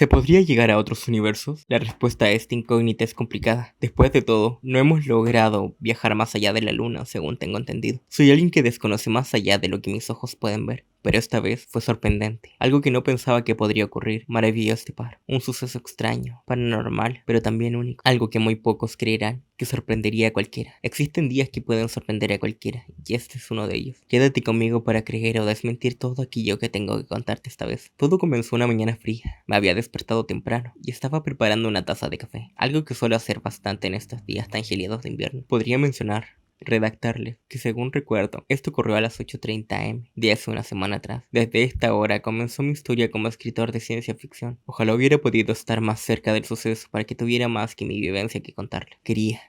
¿Se podría llegar a otros universos? La respuesta a esta incógnita es complicada. Después de todo, no hemos logrado viajar más allá de la luna, según tengo entendido. Soy alguien que desconoce más allá de lo que mis ojos pueden ver. Pero esta vez fue sorprendente. Algo que no pensaba que podría ocurrir. Maravilló este par. Un suceso extraño, paranormal, pero también único. Algo que muy pocos creerán, que sorprendería a cualquiera. Existen días que pueden sorprender a cualquiera, y este es uno de ellos. Quédate conmigo para creer o desmentir todo aquello que tengo que contarte esta vez. Todo comenzó una mañana fría. Me había despertado temprano y estaba preparando una taza de café. Algo que suelo hacer bastante en estos días tan gélidos de invierno. Podría redactarle, que según recuerdo, esto ocurrió a las 8:30 am de hace una semana atrás. Desde esta hora comenzó mi historia como escritor de ciencia ficción. Ojalá hubiera podido estar más cerca del suceso para que tuviera más que mi vivencia que contarle.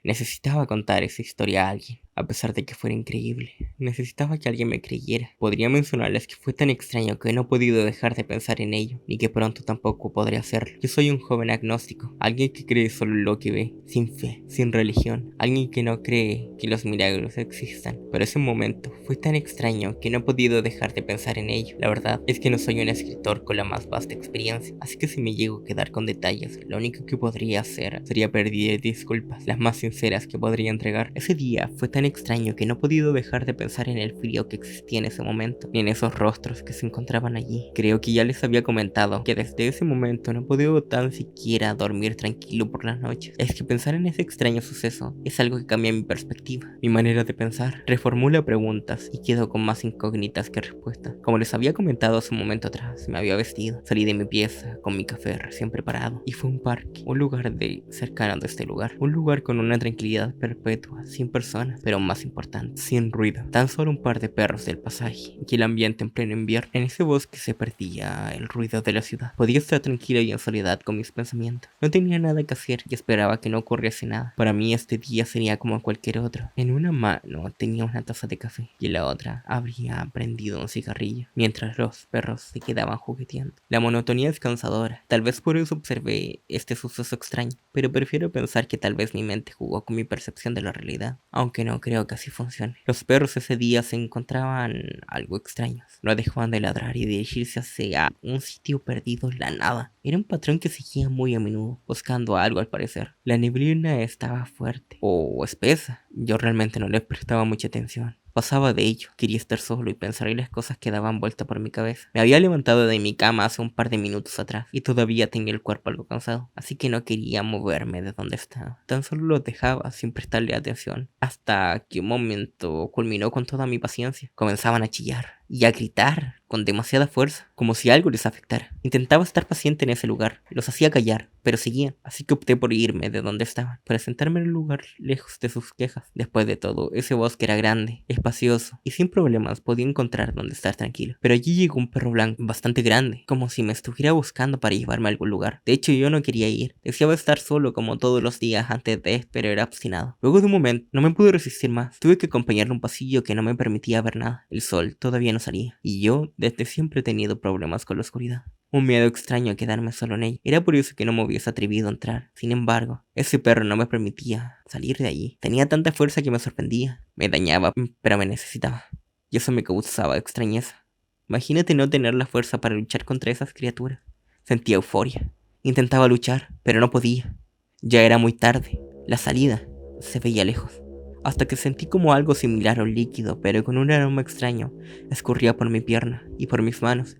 Necesitaba contar esa historia a alguien. A pesar de que fuera increíble, necesitaba que alguien me creyera. Podría mencionarles que fue tan extraño que no he podido dejar de pensar en ello, ni que pronto tampoco podré hacerlo. Yo soy un joven agnóstico, alguien que cree solo lo que ve, sin fe, sin religión, alguien que no cree que los milagros existan. Pero ese momento fue tan extraño que no he podido dejar de pensar en ello. La verdad es que no soy un escritor con la más vasta experiencia, así que si me llego a quedar con detalles, lo único que podría hacer sería pedir disculpas, las más sinceras que podría entregar. Ese día fue tan extraño que no he podido dejar de pensar en el frío que existía en ese momento, ni en esos rostros que se encontraban allí. Creo que ya les había comentado que desde ese momento no he podido tan siquiera dormir tranquilo por las noches. Es que pensar en ese extraño suceso es algo que cambia mi perspectiva, mi manera de pensar, reformula preguntas y quedo con más incógnitas que respuestas. Como les había comentado hace un momento atrás, me había vestido, salí de mi pieza con mi café recién preparado y fue a un parque, un lugar cercano de este lugar, un lugar con una tranquilidad perpetua, sin personas, pero más importante, sin ruido, tan solo un par de perros del pasaje y el ambiente en pleno invierno. En ese bosque se perdía el ruido de la ciudad. Podía estar tranquilo y en soledad con mis pensamientos. No tenía nada que hacer y esperaba que no ocurriese nada. Para mí este día sería como cualquier otro. En una mano tenía una taza de café y en la otra habría prendido un cigarrillo, mientras los perros se quedaban jugueteando. La monotonía es cansadora, tal vez por eso observé este suceso extraño, pero prefiero pensar que tal vez mi mente jugó con mi percepción de la realidad, aunque no creo que así funcione. Los perros ese día se encontraban algo extraños. No dejaban de ladrar y dirigirse hacia un sitio perdido en la nada. Era un patrón que seguía muy a menudo, buscando algo al parecer. La neblina estaba fuerte o espesa. Yo realmente no le prestaba mucha atención. Pasaba de ello, quería estar solo y pensar en las cosas que daban vuelta por mi cabeza. Me había levantado de mi cama hace un par de minutos atrás y todavía tenía el cuerpo algo cansado, así que no quería moverme de donde estaba. Tan solo lo dejaba sin prestarle atención, hasta que un momento culminó con toda mi paciencia. Comenzaban a chillar y a gritar con demasiada fuerza, como si algo les afectara. Intentaba estar paciente en ese lugar, los hacía callar, pero seguían, así que opté por irme de donde estaban, para sentarme en un lugar lejos de sus quejas. Después de todo, ese bosque era grande, espacioso, y sin problemas podía encontrar donde estar tranquilo. Pero allí llegó un perro blanco, bastante grande, como si me estuviera buscando para llevarme a algún lugar. De hecho, yo no quería ir, deseaba estar solo como todos los días antes de, pero era obstinado. Luego de un momento, no me pude resistir más, tuve que acompañarle a un pasillo que no me permitía ver nada. El sol todavía no salía, y yo desde siempre he tenido problemas con la oscuridad. Un miedo extraño a quedarme solo en ella. Era por eso que no me hubiese atrevido a entrar. Sin embargo, ese perro no me permitía salir de allí. Tenía tanta fuerza que me sorprendía. Me dañaba, pero me necesitaba. Y eso me causaba extrañeza. Imagínate no tener la fuerza para luchar contra esas criaturas. Sentía euforia. Intentaba luchar, pero no podía. Ya era muy tarde. La salida se veía lejos. Hasta que sentí como algo similar a un líquido, pero con un aroma extraño, escurría por mi pierna y por mis manos.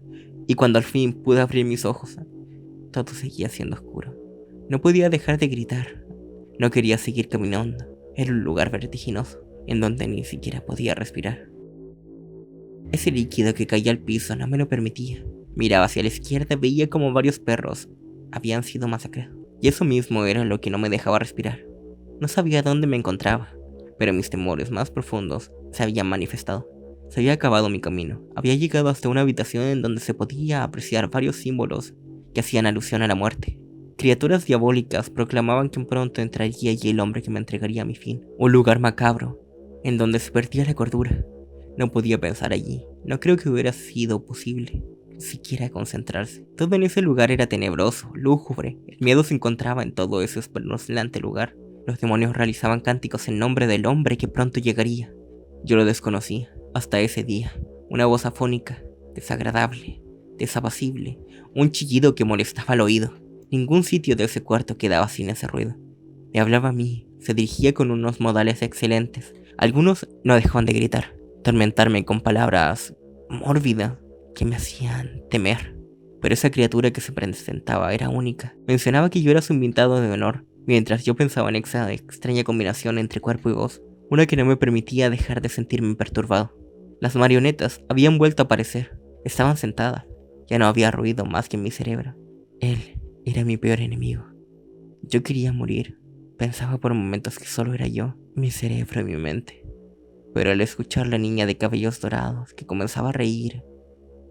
Y cuando al fin pude abrir mis ojos, todo seguía siendo oscuro. No podía dejar de gritar. No quería seguir caminando. Era un lugar vertiginoso, en donde ni siquiera podía respirar. Ese líquido que caía al piso no me lo permitía. Miraba hacia la izquierda y veía como varios perros habían sido masacrados. Y eso mismo era lo que no me dejaba respirar. No sabía dónde me encontraba, pero mis temores más profundos se habían manifestado. Se había acabado mi camino. Había llegado hasta una habitación en donde se podía apreciar varios símbolos que hacían alusión a la muerte. Criaturas diabólicas proclamaban que pronto entraría allí el hombre que me entregaría mi fin. Un lugar macabro, en donde se perdía la cordura. No podía pensar allí. No creo que hubiera sido posible siquiera concentrarse. Todo en ese lugar era tenebroso, lúgubre. El miedo se encontraba en todo ese espeluznante lugar. Los demonios realizaban cánticos en nombre del hombre que pronto llegaría. Yo lo desconocía hasta ese día. Una voz afónica, desagradable, desapacible, un chillido que molestaba al oído. Ningún sitio de ese cuarto quedaba sin ese ruido. Me hablaba a mí, se dirigía con unos modales excelentes. Algunos no dejaban de gritar, tormentarme con palabras mórbidas que me hacían temer. Pero esa criatura que se presentaba era única. Mencionaba que yo era su invitado de honor, mientras yo pensaba en esa extraña combinación entre cuerpo y voz, una que no me permitía dejar de sentirme perturbado. Las marionetas habían vuelto a aparecer, estaban sentadas, ya no había ruido más que en mi cerebro. Él era mi peor enemigo. Yo quería morir, pensaba por momentos que solo era yo, mi cerebro y mi mente. Pero al escuchar a la niña de cabellos dorados que comenzaba a reír,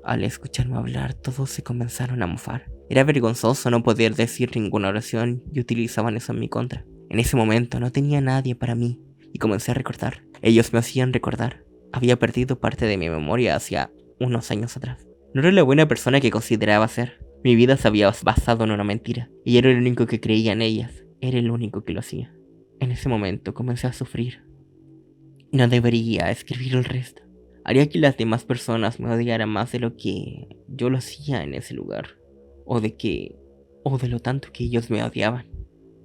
al escucharme hablar, todos se comenzaron a mofar. Era vergonzoso no poder decir ninguna oración y utilizaban eso en mi contra. En ese momento no tenía nadie para mí y comencé a recordar. Ellos me hacían recordar. Había perdido parte de mi memoria hacia unos años atrás. No era la buena persona que consideraba ser. Mi vida se había basado en una mentira y era el único que creía en ellas. Era el único que lo hacía. En ese momento comencé a sufrir. No debería escribir el resto. Haría que las demás personas me odiaran más de lo que yo lo hacía en ese lugar. O de lo tanto que ellos me odiaban.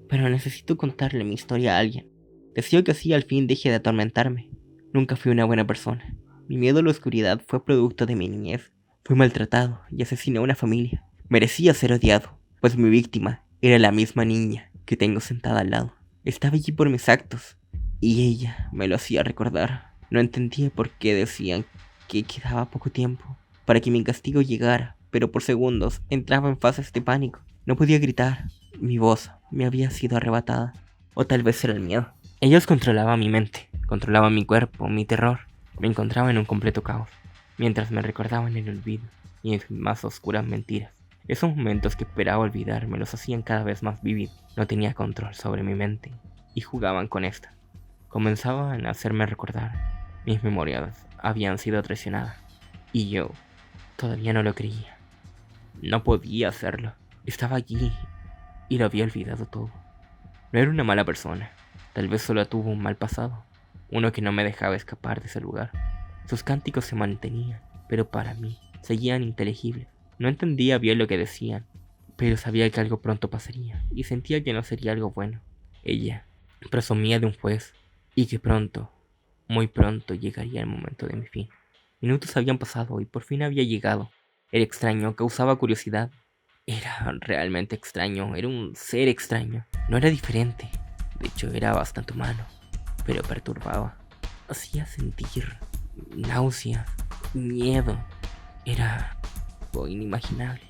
Pero necesito contarle mi historia a alguien. Deseo que así al fin deje de atormentarme. Nunca fui una buena persona. Mi miedo a la oscuridad fue producto de mi niñez. Fui maltratado y asesiné a una familia. Merecía ser odiado, pues mi víctima era la misma niña que tengo sentada al lado. Estaba allí por mis actos, y ella me lo hacía recordar. No entendía por qué decían que quedaba poco tiempo para que mi castigo llegara, pero por segundos entraba en fases de pánico. No podía gritar, mi voz me había sido arrebatada. O tal vez era el miedo. Ellos controlaban mi mente, controlaban mi cuerpo, mi terror. Me encontraba en un completo caos, mientras me recordaban el olvido y en sus más oscuras mentiras. Esos momentos que esperaba olvidar me los hacían cada vez más vívidos. No tenía control sobre mi mente y jugaban con esta. Comenzaban a hacerme recordar. Mis memorias habían sido traicionadas y yo todavía no lo creía. No podía hacerlo. Estaba allí y lo había olvidado todo. No era una mala persona. Tal vez solo tuvo un mal pasado. Uno que no me dejaba escapar de ese lugar. Sus cánticos se mantenían, pero para mí seguían inteligibles. No entendía bien lo que decían, pero sabía que algo pronto pasaría y sentía que no sería algo bueno. Ella presumía de un juez y que pronto, muy pronto llegaría el momento de mi fin. Minutos habían pasado y por fin había llegado. Era extraño, causaba curiosidad. Era realmente extraño, era un ser extraño. No era diferente, de hecho era bastante humano, pero perturbaba. Hacía sentir náuseas, miedo. Era algo inimaginable.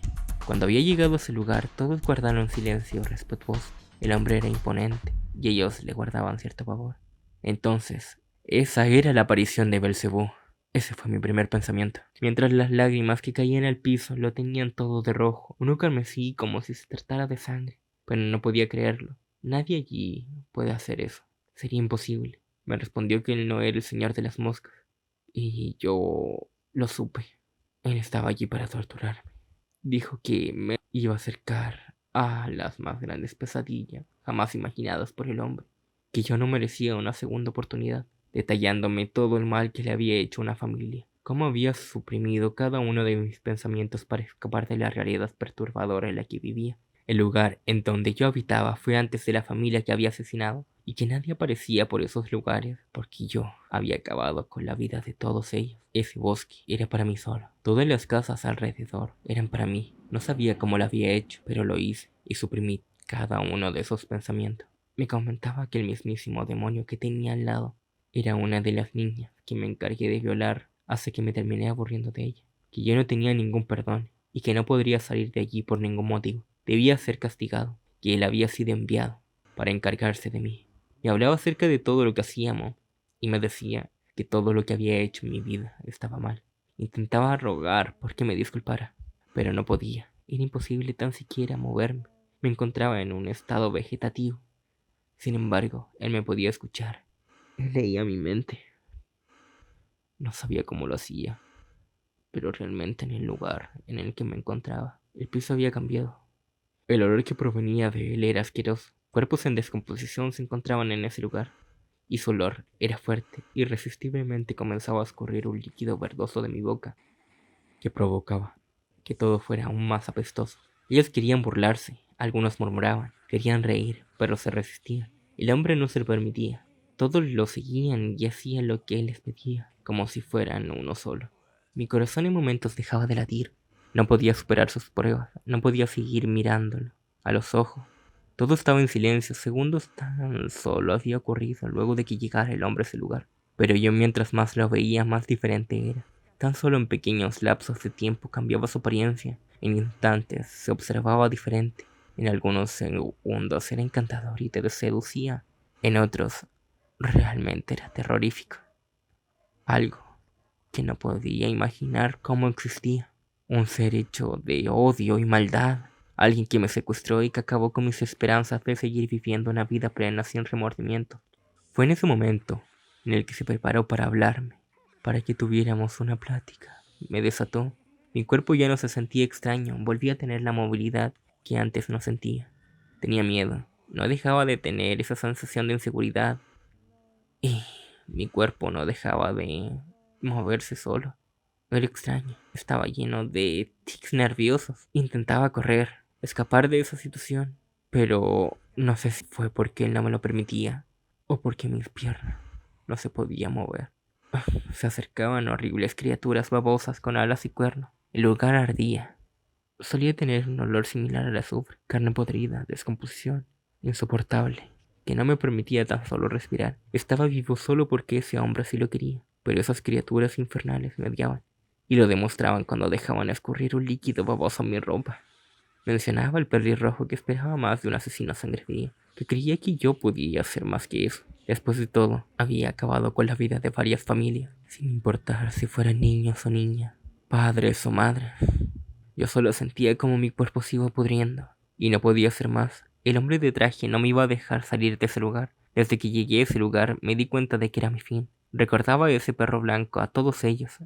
Cuando había llegado a ese lugar, todos guardaron silencio respetuoso. El hombre era imponente y ellos le guardaban cierto pavor. Entonces, esa era la aparición de Belcebú. Ese fue mi primer pensamiento. Mientras las lágrimas que caían al piso lo tenían todo de rojo, uno carmesí como si se tratara de sangre. Pero no podía creerlo. Nadie allí puede hacer eso. Sería imposible. Me respondió que él no era el señor de las moscas. Y yo lo supe. Él estaba allí para torturarme. Dijo que me iba a acercar a las más grandes pesadillas jamás imaginadas por el hombre. Que yo no merecía una segunda oportunidad, detallándome todo el mal que le había hecho a una familia. Cómo había suprimido cada uno de mis pensamientos para escapar de la realidad perturbadora en la que vivía. El lugar en donde yo habitaba fue antes de la familia que había asesinado, y que nadie aparecía por esos lugares, porque yo había acabado con la vida de todos ellos. Ese bosque era para mí solo. Todas las casas alrededor eran para mí. No sabía cómo lo había hecho, pero lo hice y suprimí cada uno de esos pensamientos. Me comentaba que el mismísimo demonio que tenía al lado era una de las niñas que me encargué de violar hasta que me terminé aburriendo de ella, que yo no tenía ningún perdón y que no podría salir de allí por ningún motivo. Debía ser castigado, que él había sido enviado para encargarse de mí. Me hablaba acerca de todo lo que hacíamos y me decía que todo lo que había hecho en mi vida estaba mal. Intentaba rogar porque me disculpara, pero no podía. Era imposible tan siquiera moverme. Me encontraba en un estado vegetativo. Sin embargo, él me podía escuchar. Él leía mi mente. No sabía cómo lo hacía, pero realmente en el lugar en el que me encontraba, el piso había cambiado. El olor que provenía de él era asqueroso. Cuerpos en descomposición se encontraban en ese lugar, y su olor era fuerte. Irresistiblemente comenzaba a escurrir un líquido verdoso de mi boca, que provocaba que todo fuera aún más apestoso. Ellos querían burlarse, algunos murmuraban, querían reír, pero se resistían. El hombre no se lo permitía. Todos lo seguían y hacían lo que él les pedía, como si fueran uno solo. Mi corazón en momentos dejaba de latir. No podía superar sus pruebas, no podía seguir mirándolo a los ojos. Todo estaba en silencio, segundos tan solo había ocurrido luego de que llegara el hombre a ese lugar. Pero yo mientras más lo veía, más diferente era. Tan solo en pequeños lapsos de tiempo cambiaba su apariencia. En instantes se observaba diferente. En algunos segundos era encantador y te seducía. En otros, realmente era terrorífico. Algo que no podía imaginar cómo existía. Un ser hecho de odio y maldad. Alguien que me secuestró y que acabó con mis esperanzas de seguir viviendo una vida plena sin remordimiento. Fue en ese momento en el que se preparó para hablarme, para que tuviéramos una plática. Me desató. Mi cuerpo ya no se sentía extraño, volví a tener la movilidad que antes no sentía. Tenía miedo, no dejaba de tener esa sensación de inseguridad. Y mi cuerpo no dejaba de moverse solo. Era extraño, estaba lleno de tics nerviosos. Intentaba correr, escapar de esa situación, pero no sé si fue porque él no me lo permitía o porque mis piernas no se podían mover. Se acercaban horribles criaturas babosas con alas y cuernos. El lugar ardía. Solía tener un olor similar al azufre, carne podrida, descomposición, insoportable, que no me permitía tan solo respirar. Estaba vivo solo porque ese hombre sí lo quería, pero esas criaturas infernales me odiaban, y lo demostraban cuando dejaban escurrir un líquido baboso en mi ropa. Mencionaba el pelirrojo que esperaba más de un asesino a sangre fría, que creía que yo podía hacer más que eso. Después de todo, había acabado con la vida de varias familias, sin importar si fueran niños o niñas, padres o madres. Yo solo sentía como mi cuerpo se iba pudriendo, y no podía hacer más. El hombre de traje no me iba a dejar salir de ese lugar. Desde que llegué a ese lugar me di cuenta de que era mi fin. Recordaba a ese perro blanco, a todos ellos.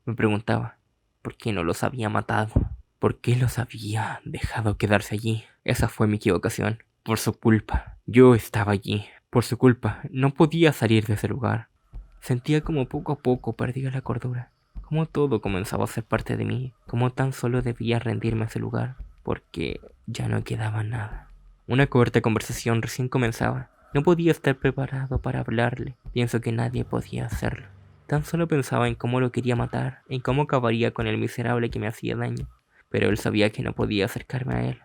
Me preguntaba, ¿por qué no los había matado? ¿Por qué los había dejado quedarse allí? Esa fue mi equivocación. Por su culpa. Yo estaba allí. Por su culpa. No podía salir de ese lugar. Sentía como poco a poco perdía la cordura. Como todo comenzaba a ser parte de mí. Como tan solo debía rendirme a ese lugar. Porque ya no quedaba nada. Una corta conversación recién comenzaba. No podía estar preparado para hablarle. Pienso que nadie podía hacerlo. Tan solo pensaba en cómo lo quería matar, en cómo acabaría con el miserable que me hacía daño. Pero él sabía que no podía acercarme a él,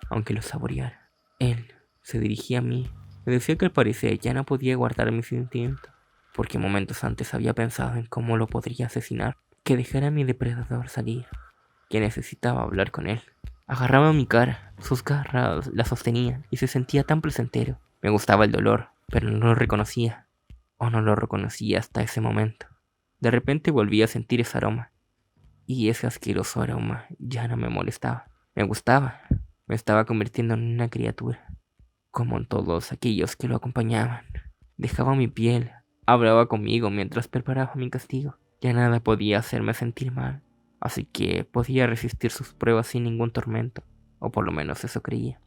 aunque lo saboreara. Él se dirigía a mí. Me decía que al parecer ya no podía guardar mis instintos, porque momentos antes había pensado en cómo lo podría asesinar, que dejara a mi depredador salir, que necesitaba hablar con él. Agarraba mi cara, sus garras la sostenían y se sentía tan placentero. Me gustaba el dolor, pero no lo reconocía, o no lo reconocía hasta ese momento. De repente volví a sentir ese aroma, y ese asqueroso aroma ya no me molestaba. Me gustaba, me estaba convirtiendo en una criatura, como en todos aquellos que lo acompañaban. Dejaba mi piel, hablaba conmigo mientras preparaba mi castigo. Ya nada podía hacerme sentir mal, así que podía resistir sus pruebas sin ningún tormento, o por lo menos eso creía.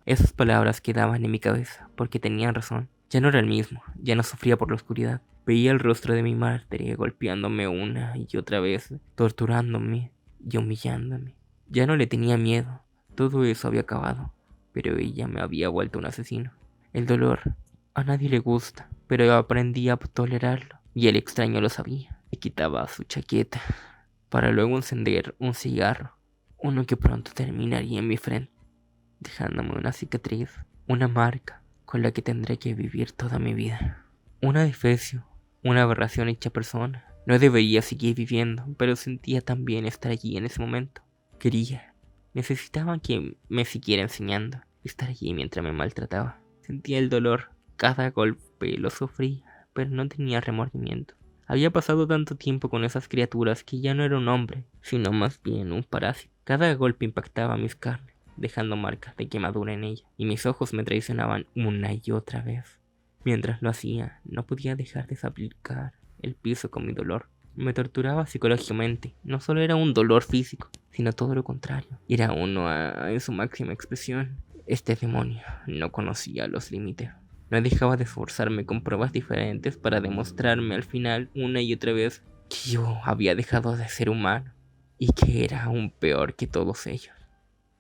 Esas palabras quedaban en mi cabeza, porque tenían razón. Ya no era el mismo, ya no sufría por la oscuridad. Veía el rostro de mi madre golpeándome una y otra vez, torturándome y humillándome. Ya no le tenía miedo, todo eso había acabado, pero ella me había vuelto un asesino. El dolor a nadie le gusta, pero yo aprendí a tolerarlo, y el extraño lo sabía. Me quitaba su chaqueta, para luego encender un cigarro, uno que pronto terminaría en mi frente, dejándome una cicatriz, una marca con la que tendré que vivir toda mi vida. Una defecio, una aberración hecha persona. No debería seguir viviendo, pero sentía tan bien estar allí en ese momento. Quería, necesitaba que me siguiera enseñando, estar allí mientras me maltrataba. Sentía el dolor, cada golpe lo sufría, pero no tenía remordimiento. Había pasado tanto tiempo con esas criaturas que ya no era un hombre, sino más bien un parásito. Cada golpe impactaba mis carnes, dejando marcas de quemadura en ella, y mis ojos me traicionaban una y otra vez. Mientras lo hacía, no podía dejar de salpicar el piso con mi dolor. Me torturaba psicológicamente. No solo era un dolor físico, sino todo lo contrario. Era uno en su máxima expresión. Este demonio no conocía los límites. No dejaba de esforzarme con pruebas diferentes para demostrarme al final una y otra vez que yo había dejado de ser humano y que era aún peor que todos ellos.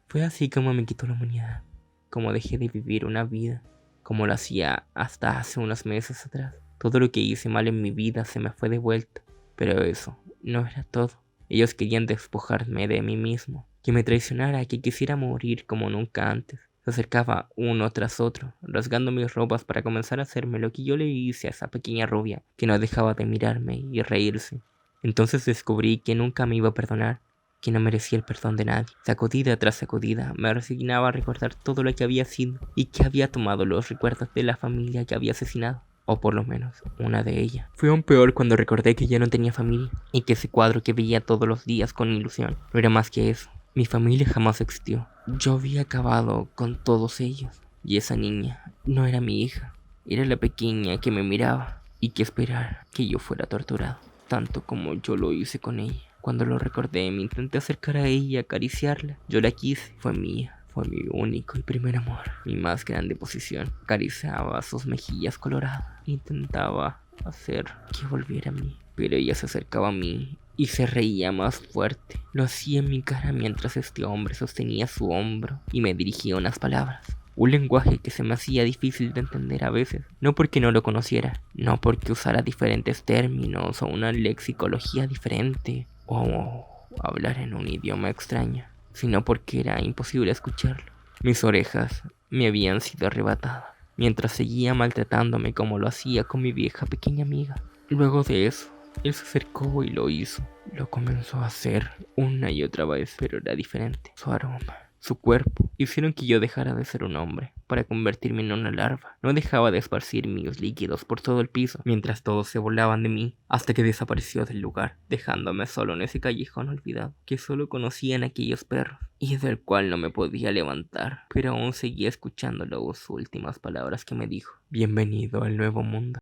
Fue así como me quitó la humanidad, como dejé de vivir una vida, como lo hacía hasta hace unos meses atrás. Todo lo que hice mal en mi vida se me fue de vuelta, pero eso no era todo. Ellos querían despojarme de mí mismo, que me traicionara, que quisiera morir como nunca antes. Se acercaba uno tras otro, rasgando mis ropas para comenzar a hacerme lo que yo le hice a esa pequeña rubia, que no dejaba de mirarme y reírse. Entonces descubrí que nunca me iba a perdonar, que no merecía el perdón de nadie. Sacudida tras sacudida, me resignaba a recordar todo lo que había sido y que había tomado los recuerdos de la familia que había asesinado. O por lo menos, una de ellas. Fue aún peor cuando recordé que ya no tenía familia y que ese cuadro que veía todos los días con ilusión no era más que eso. Mi familia jamás existió. Yo había acabado con todos ellos. Y esa niña no era mi hija. Era la pequeña que me miraba y que esperara que yo fuera torturado, tanto como yo lo hice con ella. Cuando lo recordé, me intenté acercar a ella y acariciarla. Yo la quise, fue mía. Fue mi único y primer amor, mi más grande posición. Acariciaba sus mejillas coloradas. Intentaba hacer que volviera a mí, pero ella se acercaba a mí y se reía más fuerte. Lo hacía en mi cara mientras este hombre sostenía su hombro y me dirigía unas palabras. Un lenguaje que se me hacía difícil de entender a veces, no porque no lo conociera, no porque usara diferentes términos o una lexicología diferente o hablar en un idioma extraño, sino porque era imposible escucharlo. Mis orejas me habían sido arrebatadas, mientras seguía maltratándome como lo hacía con mi vieja pequeña amiga. Luego de eso, él se acercó y lo hizo. Lo comenzó a hacer una y otra vez, pero era diferente. Su aroma, su cuerpo, hicieron que yo dejara de ser un hombre para convertirme en una larva. No dejaba de esparcir mis líquidos por todo el piso, mientras todos se burlaban de mí, hasta que desapareció del lugar, dejándome solo en ese callejón olvidado, que solo conocían aquellos perros, y del cual no me podía levantar, pero aún seguía escuchando las últimas palabras que me dijo. Bienvenido al nuevo mundo.